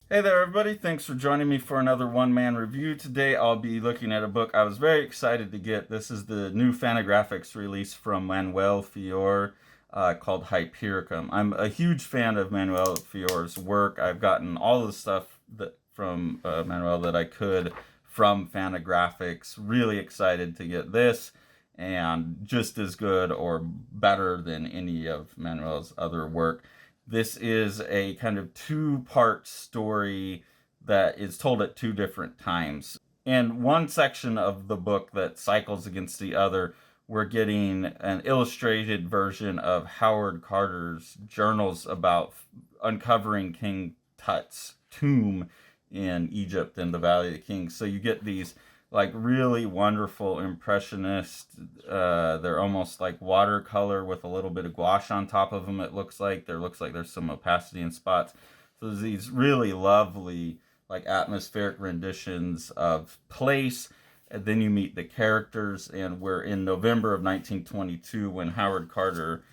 Hey there, everybody. Thanks for joining me for another one-man review. Today I'll be looking at a book I was very excited to get. This is the new Fantagraphics release from Manuele Fior called Hypericum. I'm a huge fan of Manuele Fior's work. I've gotten all the stuff from Manuel that I could from Fantagraphics. Really excited to get this, and just as good or better than any of Manuel's other work. This is a kind of two-part story that is told at two different times. And one section of the book that cycles against the other, we're getting an illustrated version of Howard Carter's journals about uncovering King Tut's tomb in Egypt in the Valley of the Kings. So you get these like really wonderful impressionist, they're almost like watercolor with a little bit of gouache on top of them. It looks like there's some opacity in spots. So there's these really lovely like atmospheric renditions of place, and then you meet the characters. And we're in November of 1922 when Howard Carter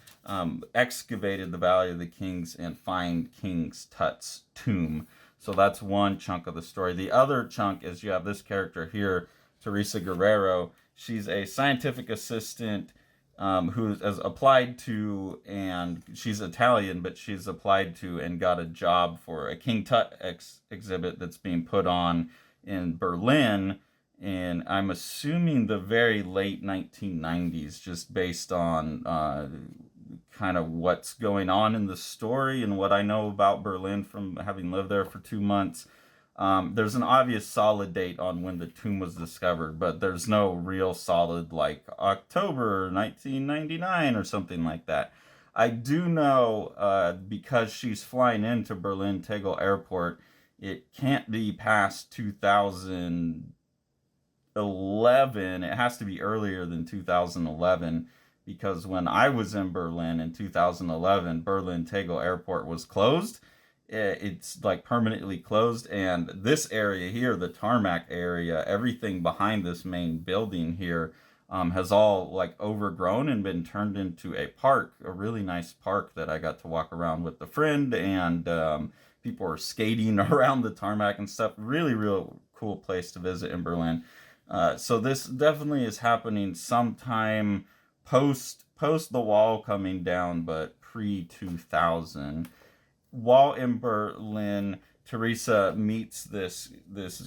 excavated the Valley of the Kings and find King Tut's tomb. So that's one chunk of the story. The other chunk is you have this character here, Teresa Guerrero. She's a scientific assistant who has applied to, and she's Italian, but she's applied to and got a job for a King Tut exhibit that's being put on in Berlin. And I'm assuming the very late 1990s, just based on kind of what's going on in the story and what I know about Berlin from having lived there for 2 months. There's an obvious solid date on when the tomb was discovered, but there's no real solid like October 1999 or something like that. I do know because she's flying into Berlin Tegel Airport, it can't be past 2011. It has to be earlier than 2011 because when I was in Berlin in 2011, Berlin Tegel Airport was closed. It's like permanently closed, and this area here, the tarmac area, everything behind this main building here, has all like overgrown and been turned into a park, a really nice park that I got to walk around with a friend, and people were skating around the tarmac and stuff. Really, real cool place to visit in Berlin. So this definitely is happening sometime post the wall coming down, but pre 2000. While in Berlin, Teresa meets this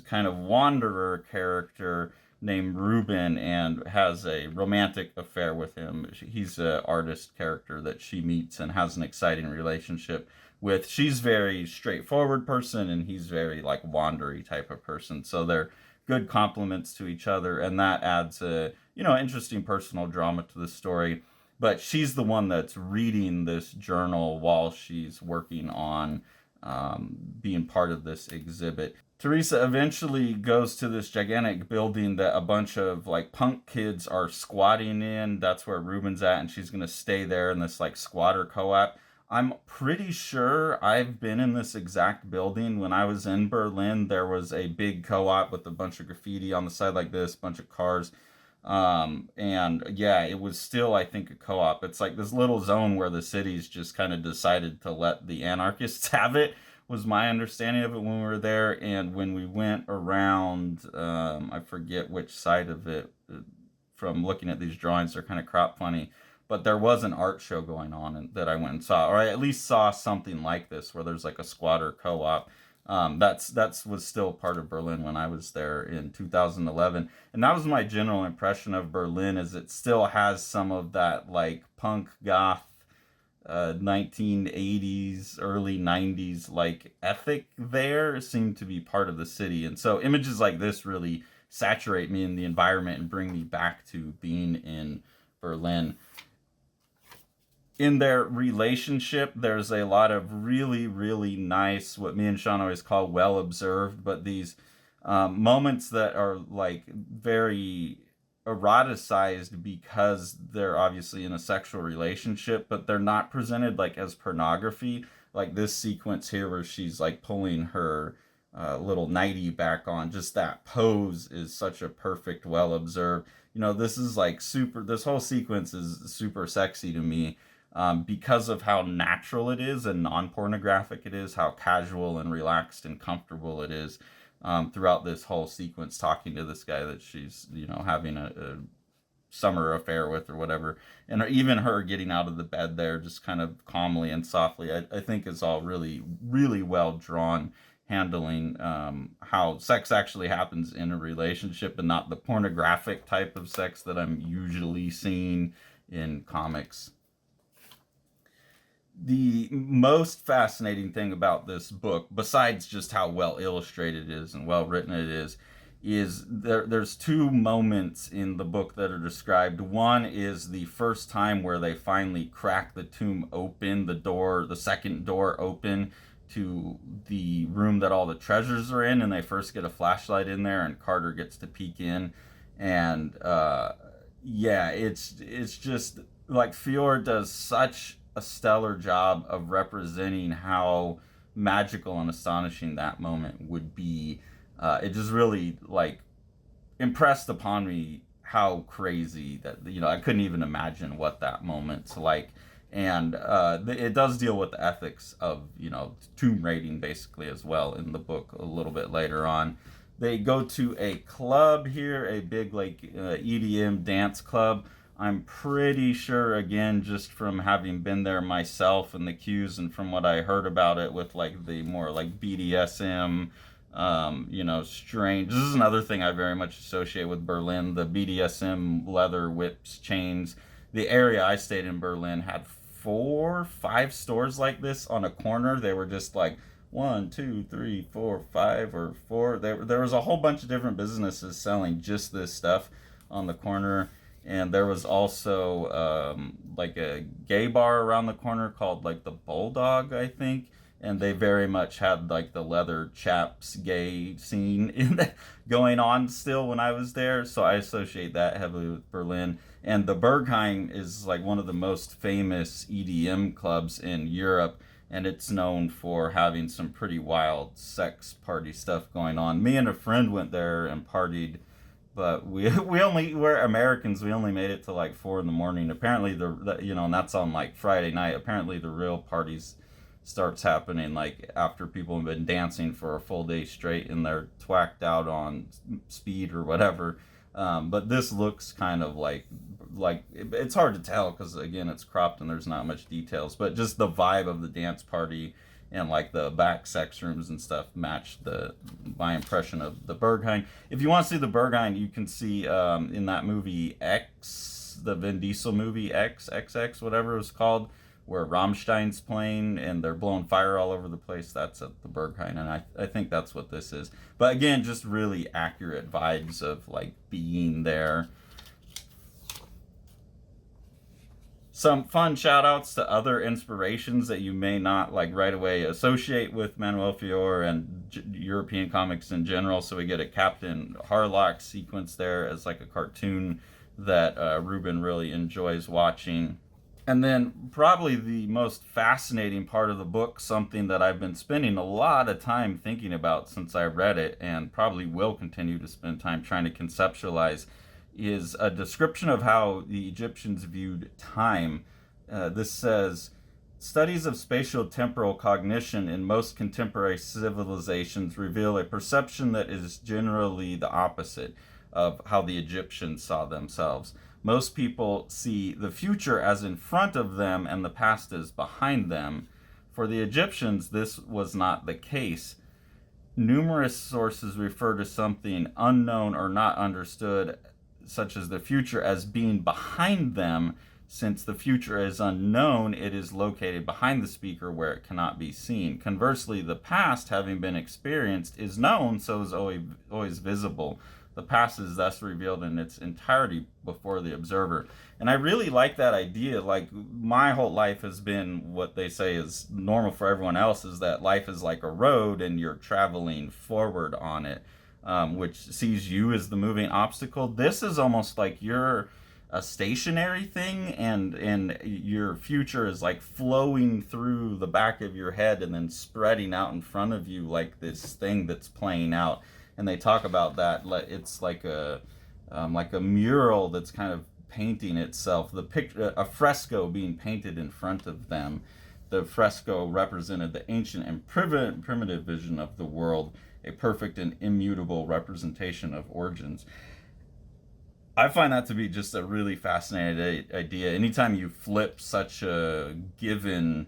kind of wanderer character named Ruben and has a romantic affair with him. He's an artist character that she meets and has an exciting relationship with. She's very straightforward person and he's very like wandery type of person. So they're good compliments to each other, and that adds a interesting personal drama to the story. But she's the one that's reading this journal while she's working on being part of this exhibit. Teresa eventually goes to this gigantic building that a bunch of like punk kids are squatting in. That's where Ruben's at, and she's gonna stay there in this like squatter co-op. I'm pretty sure I've been in this exact building. When I was in Berlin, there was a big co-op with a bunch of graffiti on the side like this, bunch of cars. And yeah, it was still, I think, a co-op. It's like this little zone where the cities just kind of decided to let the anarchists have it, was my understanding of it when we were there. And when we went around, I forget which side of it, from looking at these drawings, they're kind of crop funny. But there was an art show going on that I went and saw, or I at least saw something like this where there's like a squatter co-op. That's was still part of Berlin when I was there in 2011, and that was my general impression of Berlin. Is it still has some of that like punk goth 1980s early 90s like ethic there seemed to be part of the city, and so images like this really saturate me in the environment and bring me back to being in Berlin. In their relationship, there's a lot of really, really nice, what me and Sean always call well observed, but these moments that are like very eroticized because they're obviously in a sexual relationship, but they're not presented like as pornography. Like this sequence here where she's like pulling her little nightie back on, just that pose is such a perfect, well observed. This is like super, this whole sequence is super sexy to me. because of how natural it is and non-pornographic it is, how casual and relaxed and comfortable it is throughout this whole sequence, talking to this guy that she's, having a summer affair with or whatever, and even her getting out of the bed there just kind of calmly and softly, I think is all really, really well drawn, handling how sex actually happens in a relationship and not the pornographic type of sex that I'm usually seeing in comics. The most fascinating thing about this book, besides just how well illustrated it is and well written it is there's two moments in the book that are described. One is the first time where they finally crack the tomb open, the second door open to the room that all the treasures are in, and they first get a flashlight in there, and Carter gets to peek in, and yeah, it's just like Fior does such a stellar job of representing how magical and astonishing that moment would be. It just really like impressed upon me how crazy that, I couldn't even imagine what that moment's like. And it does deal with the ethics of, tomb raiding basically as well in the book a little bit later on. They go to a club here, a big like EDM dance club. I'm pretty sure, again, just from having been there myself and the cues and from what I heard about it with like the more like BDSM, strange. This is another thing I very much associate with Berlin, the BDSM leather whips, chains. The area I stayed in Berlin had 4, 5 stores like this on a corner. They were just like 1, 2, 3, 4, 5 or 4. There was a whole bunch of different businesses selling just this stuff on the corner. And there was also like a gay bar around the corner called like the Bulldog, I think. And they very much had like the leather chaps gay scene going on still when I was there. So I associate that heavily with Berlin. And the Berghain is like one of the most famous EDM clubs in Europe. And it's known for having some pretty wild sex party stuff going on. Me and a friend went there and partied, but we're Americans. We only made it to like 4 in the morning. Apparently and that's on like Friday night. Apparently the real parties starts happening like after people have been dancing for a full day straight and they're twacked out on speed or whatever. But this looks kind of like it's hard to tell because again it's cropped and there's not much details. But just the vibe of the dance party and like the back sex rooms and stuff matched my impression of the Berghain. If you want to see the Berghain, you can see in that movie X, the Vin Diesel movie XX, whatever it was called, where Rammstein's playing and they're blowing fire all over the place. That's at the Berghain, and I think that's what this is. But again, just really accurate vibes of like being there. Some fun shout outs to other inspirations that you may not like right away associate with Manuele Fior and European comics in general. So we get a Captain Harlock sequence there as like a cartoon that Ruben really enjoys watching. And then probably the most fascinating part of the book, something that I've been spending a lot of time thinking about since I read it and probably will continue to spend time trying to conceptualize, is a description of how the Egyptians viewed time. This says, studies of spatial temporal cognition in most contemporary civilizations reveal a perception that is generally the opposite of how the Egyptians saw themselves. Most people see the future as in front of them and the past as behind them. For the Egyptians, this was not the case. Numerous sources refer to something unknown or not understood, such as the future, as being behind them. Since the future is unknown, it is located behind the speaker where it cannot be seen. Conversely, the past, having been experienced, is known, so is always visible. The past is thus revealed in its entirety before the observer. And I really like that idea. Like, my whole life has been what they say is normal for everyone else, is that life is like a road and you're traveling forward on it, which sees you as the moving obstacle. This is almost like you're a stationary thing and your future is like flowing through the back of your head and then spreading out in front of you like this thing that's playing out. And they talk about that it's like a mural that's kind of painting itself, the picture, a fresco being painted in front of them. The fresco represented the ancient and primitive vision of the world, a perfect and immutable representation of origins. I find that to be just a really fascinating idea. Anytime you flip such a given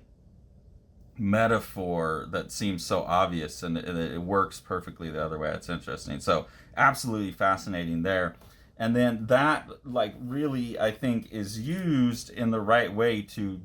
metaphor that seems so obvious and it works perfectly the other way, it's interesting. So absolutely fascinating there. And then that, like, really, I think, is used in the right way to,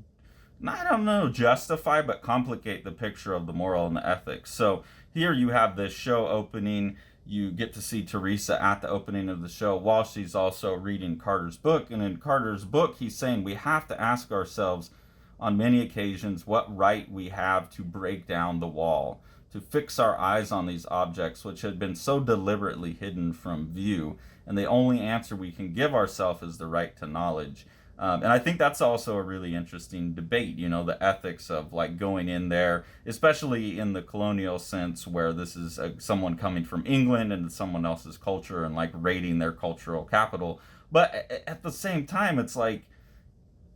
I don't know, justify, but complicate the picture of the moral and the ethics. So here you have this show opening. You get to see Teresa at the opening of the show while she's also reading Carter's book. And in Carter's book, he's saying we have to ask ourselves on many occasions what right we have to break down the wall, to fix our eyes on these objects which had been so deliberately hidden from view. And the only answer we can give ourselves is the right to knowledge. And I think that's also a really interesting debate, you know, the ethics of like going in there, especially in the colonial sense where this is someone coming from England and someone else's culture and like raiding their cultural capital. But at the same time, it's like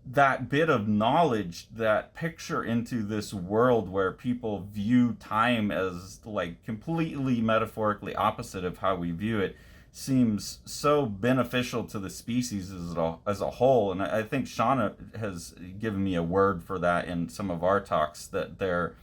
that bit of knowledge, that picture into this world where people view time as like completely metaphorically opposite of how we view it, seems so beneficial to the species as a whole. And I think Shauna has given me a word for that in some of our talks, that there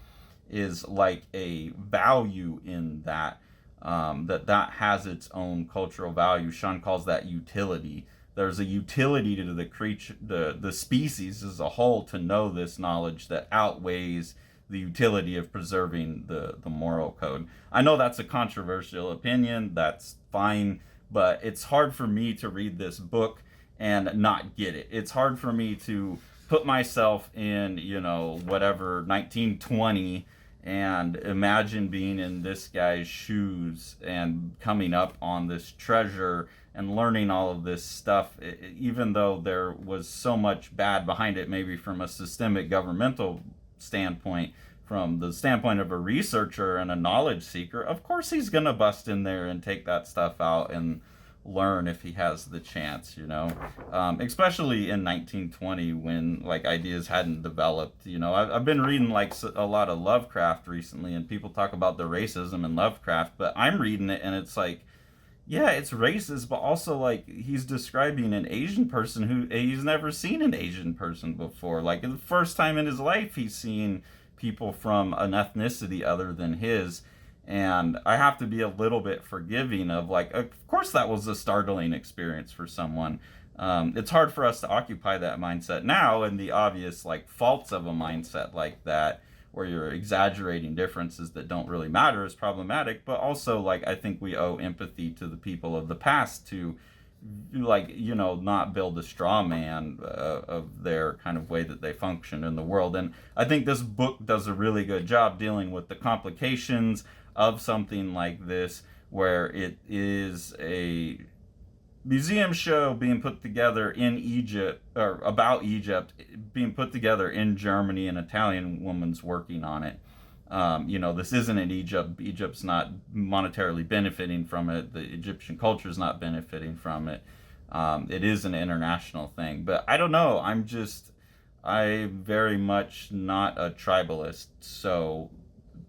is like a value in that, that has its own cultural value. Sean calls that utility. There's a utility to the creature, the species as a whole, to know this knowledge that outweighs the utility of preserving the moral code. I know that's a controversial opinion, that's fine, but it's hard for me to read this book and not get it. It's hard for me to put myself in, you know, whatever, 1920 and imagine being in this guy's shoes and coming up on this treasure and learning all of this stuff, even though there was so much bad behind it, maybe from a systemic governmental standpoint. From the standpoint of a researcher and a knowledge seeker, of course he's gonna bust in there and take that stuff out and learn if he has the chance, you know. Especially in 1920 when like ideas hadn't developed. You know, I've been reading like a lot of Lovecraft recently, and people talk about the racism in Lovecraft, but I'm reading it and it's like, yeah, it's racist, but also like he's describing an Asian person who he's never seen an Asian person before. Like the first time in his life he's seen people from an ethnicity other than his. And I have to be a little bit forgiving of like, of course that was a startling experience for someone. It's hard for us to occupy that mindset now, and the obvious like faults of a mindset like that, where you're exaggerating differences that don't really matter, is problematic. But also, like, I think we owe empathy to the people of the past to, like, you know, not build a straw man of their kind of way that they function in the world. And I think this book does a really good job dealing with the complications of something like this, where it is a museum show being put together in Egypt, or about Egypt, being put together in Germany. An Italian woman's working on it. You know, this isn't in Egypt. Egypt's not monetarily benefiting from it. The Egyptian culture is not benefiting from it. It is an international thing. But I don't know. I'm very much not a tribalist. So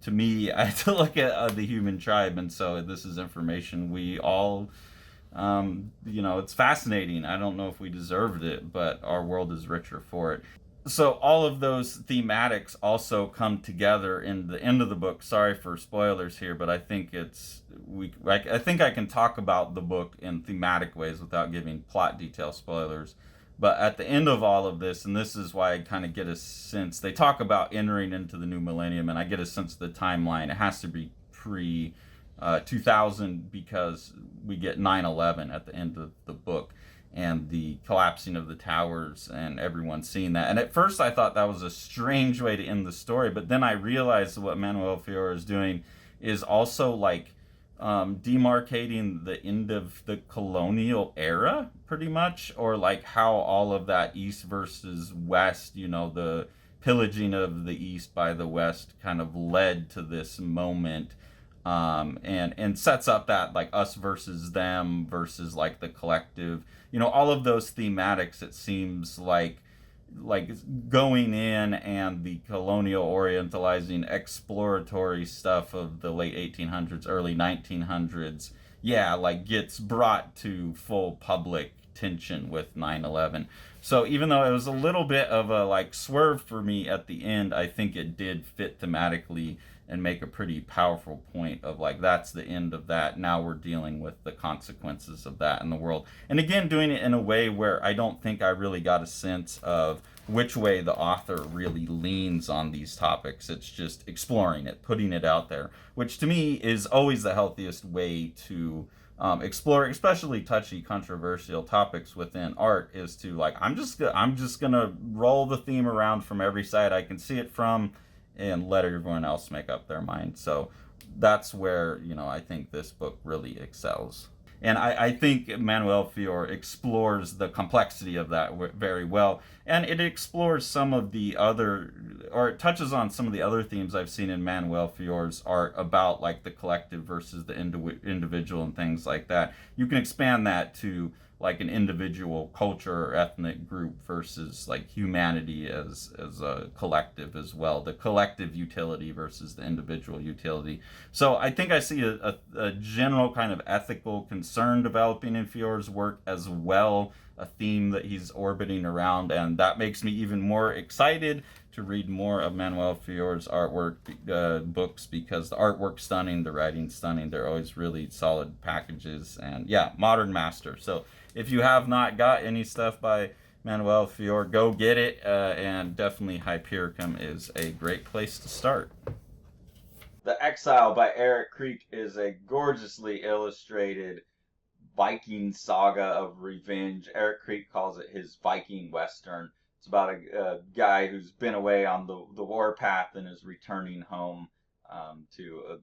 to me, I have to look at the human tribe. And so this is information we all, you know, it's fascinating. I don't know if we deserved it, but our world is richer for it. So all of those thematics also come together in the end of the book. Sorry for spoilers here, but I think I think I can talk about the book in thematic ways without giving plot detail spoilers. But at the end of all of this, and this is why I kind of get a sense, they talk about entering into the new millennium, and I get a sense of the timeline. It has to be pre 2000, because we get 9/11 at the end of the book and the collapsing of the towers and everyone seeing that. And at first I thought that was a strange way to end the story, but then I realized what Manuele Fior is doing is also like demarcating the end of the colonial era, pretty much, or like how all of that East versus West, you know, the pillaging of the East by the West kind of led to this moment and sets up that like us versus them versus like the collective. You know, all of those thematics. It seems like going in and the colonial orientalizing exploratory stuff of the late 1800s, early 1900s, yeah, like gets brought to full public tension with 9/11. So even though it was a little bit of a like swerve for me at the end, I think it did fit thematically and make a pretty powerful point of like that's the end of that. Now we're dealing with the consequences of that in the world. And again, doing it in a way where I don't think I really got a sense of which way the author really leans on these topics. It's just exploring it, putting it out there, which to me is always the healthiest way to explore, especially touchy, controversial topics within art. Is to like I'm just gonna roll the theme around from every side I can see it from, and let everyone else make up their mind. So that's where, you know, I think this book really excels. And I think Manuel Fior explores the complexity of that very well. And it explores some of the other, or it touches on some of the other themes I've seen in Manuel Fior's art about like the collective versus the individual and things like that. You can expand that to like an individual culture or ethnic group versus like humanity as a collective as well, the collective utility versus the individual utility. So I think I see a general kind of ethical concern developing in Fior's work, as well a theme that he's orbiting around, and that makes me even more excited to read more of Manuel Fior's artwork books, because the artwork's stunning, the writing's stunning. They're always really solid packages, and yeah, modern master. So if you have not got any stuff by Manuel Fior, go get it, and definitely Hypericum is a great place to start. The Exile by Eric Creek is a gorgeously illustrated Viking saga of revenge. Eric Creek calls it his Viking Western. It's about a guy who's been away on the warpath and is returning home to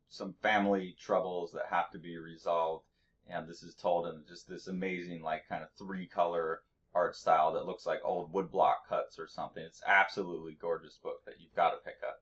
some family troubles that have to be resolved. And this is told in just this amazing, like, kind of three-color art style that looks like old woodblock cuts or something. It's absolutely gorgeous book that you've got to pick up.